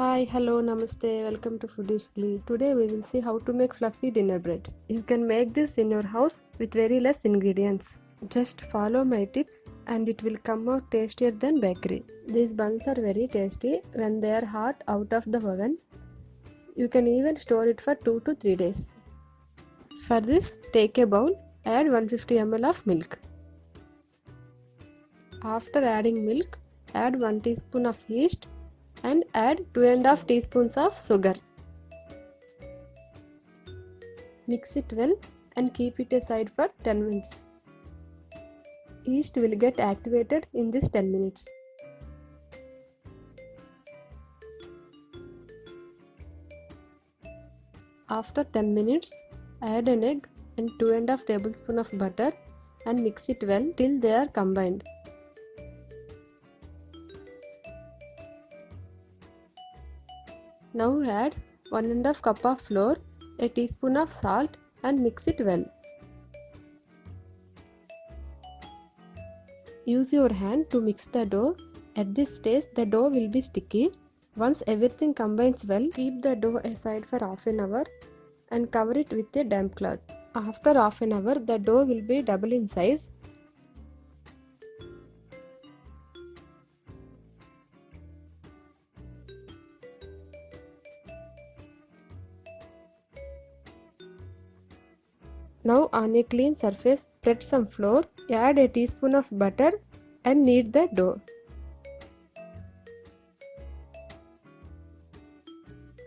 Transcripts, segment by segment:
Hi, hello, namaste, welcome to FoodiesGlee. Today we will see how to make fluffy dinner bread. You can make this in your house with very less ingredients. Just follow my tips and it will come out tastier than bakery. These buns are very tasty when they are hot out of the oven. You can even store it for 2 to 3 days. For this, take a bowl, add 150 ml of milk. After adding milk, add 1 teaspoon of yeast and add 2.5 teaspoons of sugar. Mix it well and keep it aside for 10 minutes. Yeast will get activated in this 10 minutes. After 10 minutes, add an egg and 2.5 tablespoons of butter and mix it well till they are combined. Now add 1.5 cup of flour, a teaspoon of salt and mix it well. Use your hand to mix the dough. At this stage the dough will be sticky. Once everything combines well, keep the dough aside for half an hour and cover it with a damp cloth. After half an hour the dough will be double in size. Now on a clean surface, spread some flour, add a teaspoon of butter and knead the dough.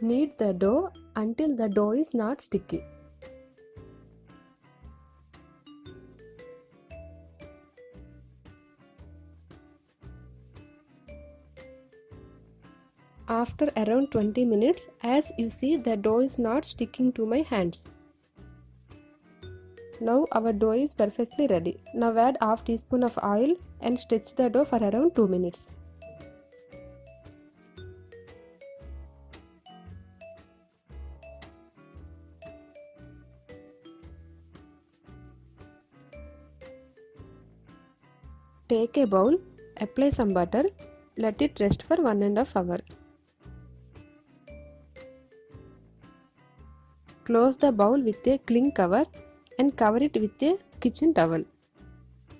Knead the dough until the dough is not sticky. After around 20 minutes, as you see, the dough is not sticking to my hands. Now our dough is perfectly ready. Now add half teaspoon of oil and stretch the dough for around 2 minutes. Take a bowl, apply some butter, let it rest for 1.5 hours. Close the bowl with a cling cover and cover it with a kitchen towel.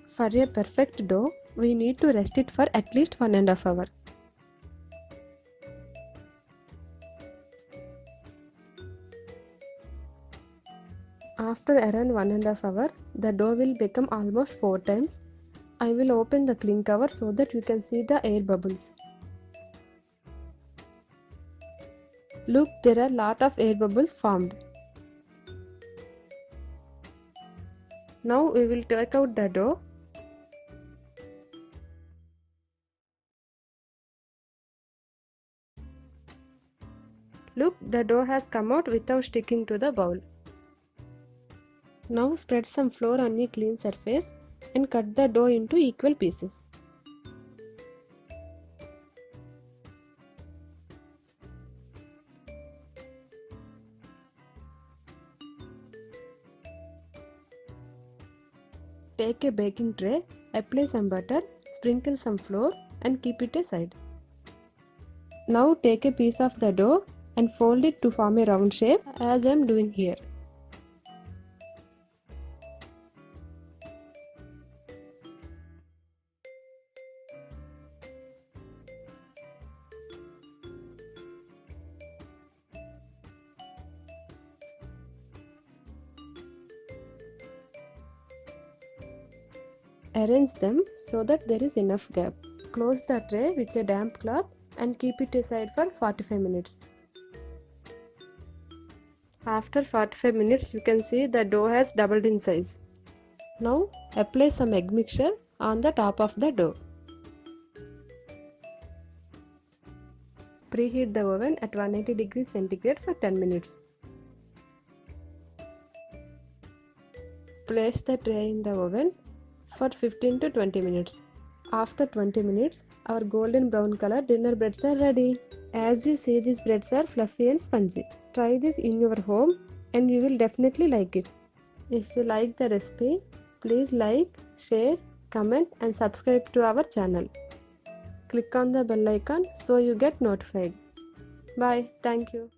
For a perfect dough, we need to rest it for at least 1.5 hours. After around 1.5 hours, the dough will become almost 4 times. I will open the cling cover so that you can see the air bubbles. Look, there are a lot of air bubbles formed. Now we will take out the dough. Look, the dough has come out without sticking to the bowl. Now spread some flour on a clean surface and cut the dough into equal pieces. Take a baking tray, apply some butter, sprinkle some flour and keep it aside. Now take a piece of the dough and fold it to form a round shape as I am doing here. Arrange them so that there is enough gap. Close the tray with a damp cloth and keep it aside for 45 minutes. After 45 minutes, you can see the dough has doubled in size. Now apply some egg mixture on the top of the dough. Preheat the oven at 180 degrees centigrade for 10 minutes. Place the tray in the oven for 15 to 20 minutes. After 20 minutes, our golden brown color dinner breads are ready. As you see, these breads are fluffy and spongy. Try this in your home and you will definitely like it. If you like the recipe, please like, share, comment and subscribe to our channel. Click on the bell icon so you get notified. Bye. Thank you.